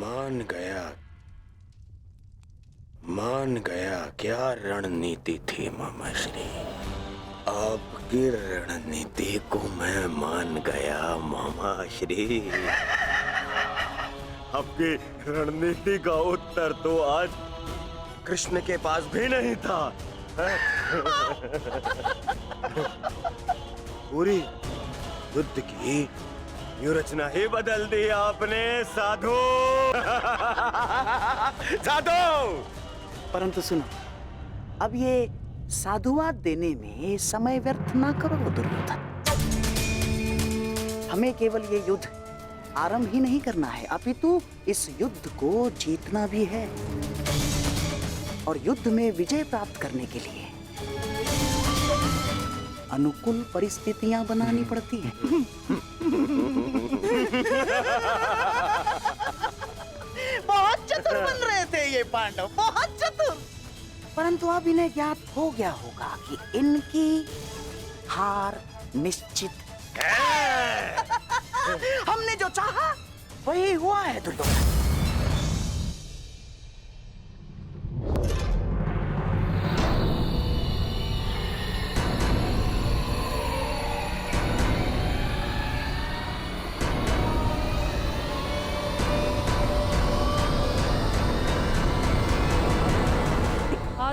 मान गया क्या रणनीति थी मामाश्री। आपकी रणनीति को मैं मान गया मामाश्री। आपकी रणनीति का उत्तर तो आज कृष्ण के पास भी नहीं था। पूरी युद्ध की व्यूहरचना ही बदल दी आपने साधु। साधु। परंतु सुनो, अब ये साधुवाद देने में समय व्यर्थ ना करो दुर्योधन। हमें केवल ये युद्ध आरंभ ही नहीं करना है, अपितु इस युद्ध को जीतना भी है। और युद्ध में विजय प्राप्त करने के लिए अनुकूल परिस्थितियां बनानी पड़ती हैं। बहुत चतुर बन रहे थे ये पांडव, बहुत चतुर। परंतु अब इन्हें ज्ञात हो गया होगा कि इनकी हार निश्चित है। हमने जो चाहा वही हुआ है दुर्योधन।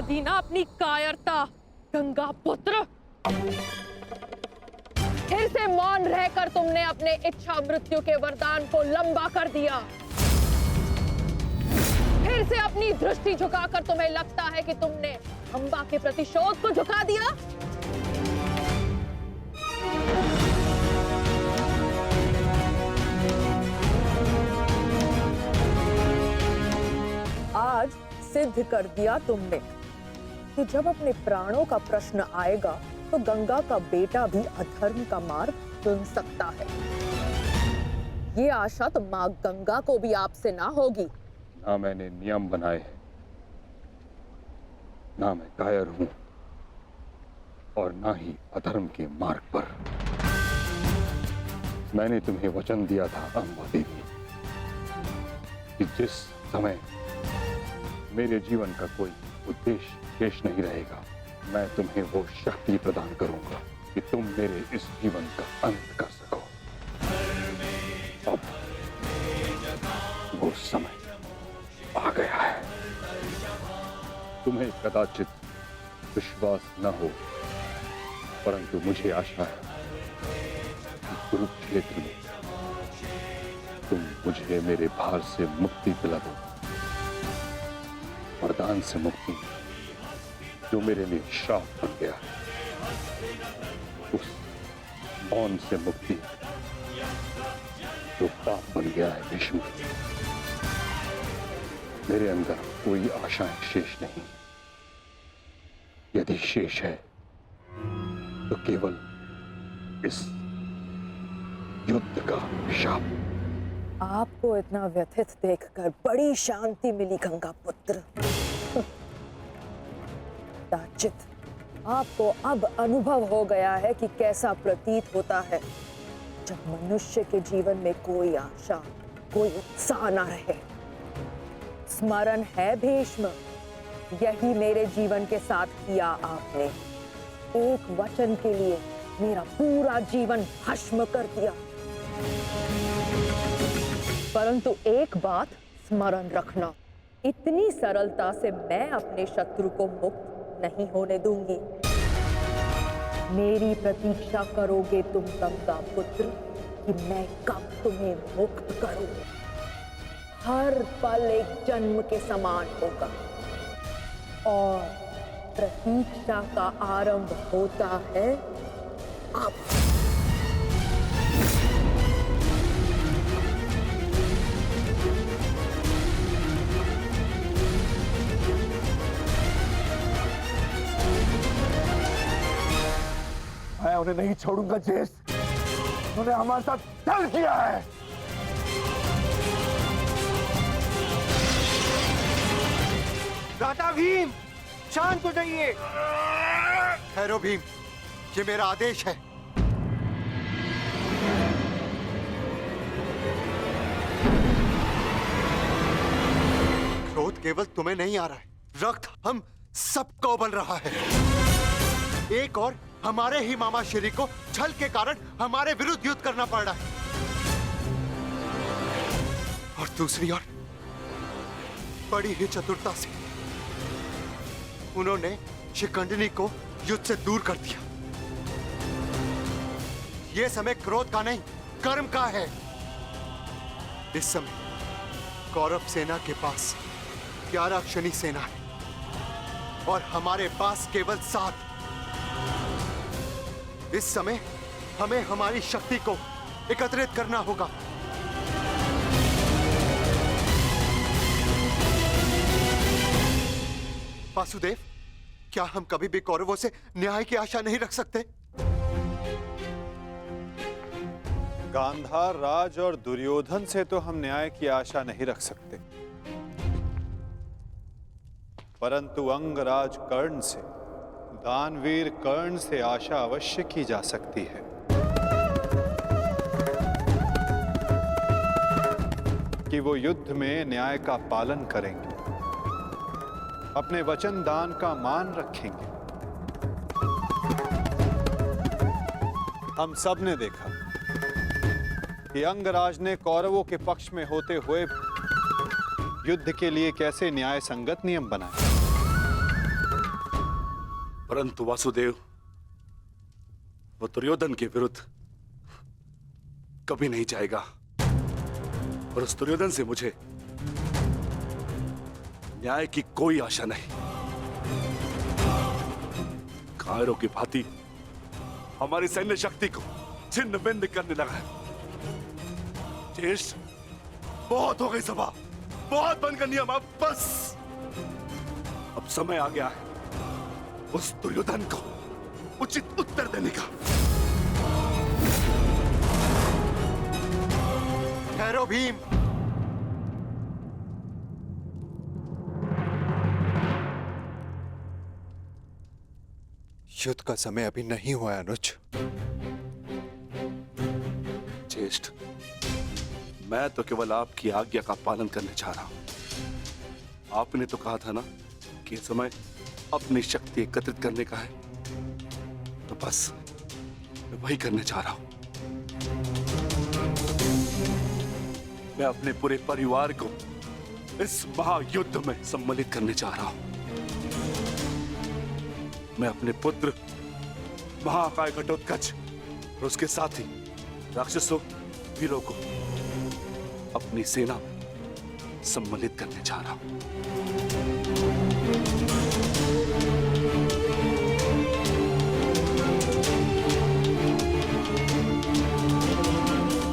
दीना अपनी कायरता गंगा पुत्र। फिर से मौन रहकर तुमने अपने इच्छा मृत्यु के वरदान को लंबा कर दिया। फिर से अपनी दृष्टि झुकाकर तुम्हें लगता है कि तुमने अंबा के प्रतिशोध को झुका दिया। आज सिद्ध कर दिया तुमने कि जब अपने प्राणों का प्रश्न आएगा तो गंगा का बेटा भी अधर्म का मार्ग चुन सकता है। ये आशा तो माँ गंगा को भी आपसे ना होगी। ना मैंने नियम बनाए हैं, ना मैं कायर हूं, और ना ही अधर्म के मार्ग पर। मैंने तुम्हें वचन दिया था अम्बा देवी कि जिस समय मेरे जीवन का कोई उद्देश्य शेष नहीं रहेगा, मैं तुम्हें वो शक्ति प्रदान करूंगा कि तुम मेरे इस जीवन का अंत कर सको। अब वो समय आ गया है। तुम्हें कदाचित विश्वास न हो, परंतु मुझे आशा है कि कुरुक्षेत्र में तुम मुझे मेरे भार से मुक्ति दिला दो। वरदान से मुक्ति जो मेरे लिए श्राप बन गया है, उस मौन से मुक्ति जो पाप बन गया है भीष्म। मेरे अंदर कोई आशाएं शेष नहीं। यदि शेष है तो केवल इस युद्ध का शाप। आपको इतना व्यथित देखकर बड़ी शांति मिली गंगा पुत्र। दाचित, आपको अब अनुभव हो गया है कि कैसा प्रतीत होता है जब मनुष्य के जीवन में कोई आशा, कोई उत्साह न रहे। स्मरण है भीष्म, यही मेरे जीवन के साथ किया आपने। एक वचन के लिए मेरा पूरा जीवन भस्म कर दिया। परंतु एक बात स्मरण रखना, इतनी सरलता से मैं अपने शत्रु को मुक्त नहीं होने दूंगी। मेरी प्रतीक्षा करोगे तुम गंगा पुत्र कि मैं कब तुम्हें मुक्त करूं। हर पल एक जन्म के समान होगा और प्रतीक्षा का आरंभ होता है अब। मैं उन्हें नहीं छोड़ूंगा जेस, उन्होंने हमारे साथ छल किया है। दादा भीम, शांत हो जाइए। ठहरो भीम, ये मेरा आदेश है। केवल तुम्हें नहीं आ रहा है, रक्त हम सबको उबल रहा है। एक और हमारे ही मामा श्री को छल के कारण हमारे विरुद्ध युद्ध करना पड़ रहा है, और दूसरी ओर बड़ी ही चतुरता से उन्होंने शिखंडिनी को युद्ध से दूर कर दिया। यह समय क्रोध का नहीं, कर्म का है। इस समय कौरव सेना के पास 11 क्षणी सेना है और हमारे पास केवल 7। इस समय हमें हमारी शक्ति को एकत्रित करना होगा। वासुदेव, क्या हम कभी भी कौरवों से न्याय की आशा नहीं रख सकते? गांधार राज और दुर्योधन से तो हम न्याय की आशा नहीं रख सकते, परंतु अंगराज कर्ण से, दानवीर कर्ण से आशा अवश्य की जा सकती है। कि वो युद्ध में न्याय का पालन करेंगे, अपने वचन दान का मान रखेंगे। हम सब ने देखा कि अंगराज ने कौरवों के पक्ष में होते हुए युद्ध के लिए कैसे न्याय संगत नियम बनाए। परंतु वासुदेव, वो दुर्योधन के विरुद्ध कभी नहीं जाएगा, और उस दुर्योधन से मुझे न्याय की कोई आशा नहीं। कायरों की भांति हमारी सैन्य शक्ति को छिन्न भिन्न करने लगा है। ज्येष्ठ, बहुत हो गई सभा, बहुत बन कर नियम, अब बस। अब समय आ गया है उस दुर्योधन को उचित उत्तर देने का। ठहरो भीम। युद्ध का समय अभी नहीं हुआ अनुज। ज्येष्ठ, मैं तो केवल आपकी आज्ञा का पालन करने जा रहा हूं। आपने तो कहा था ना कि यह समय अपनी शक्ति एकत्रित करने का है, तो बस मैं वही करने जा रहा हूं। मैं अपने पूरे परिवार को इस महायुद्ध में सम्मिलित करने जा रहा हूं। मैं अपने पुत्र महाकाय घटोत्कच और उसके साथी राक्षसों, वीरों को अपनी सेना में सम्मिलित करने जा रहा हूं।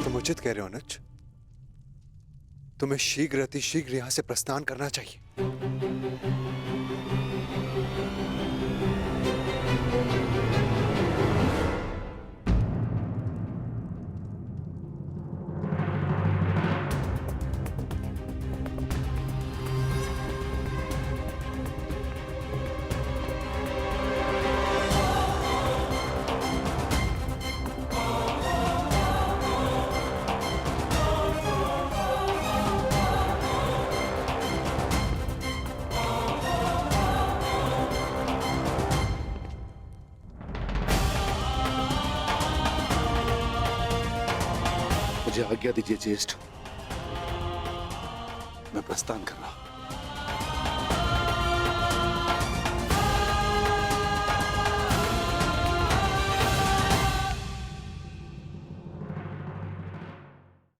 तुम उचित कह रहे हो अनुज। तुम्हें शीघ्र अतिशीघ्र यहां से प्रस्थान करना चाहिए। मुझे आज्ञा दीजिए ज्येष्ठ, मैं प्रस्थान कर रहा हूं।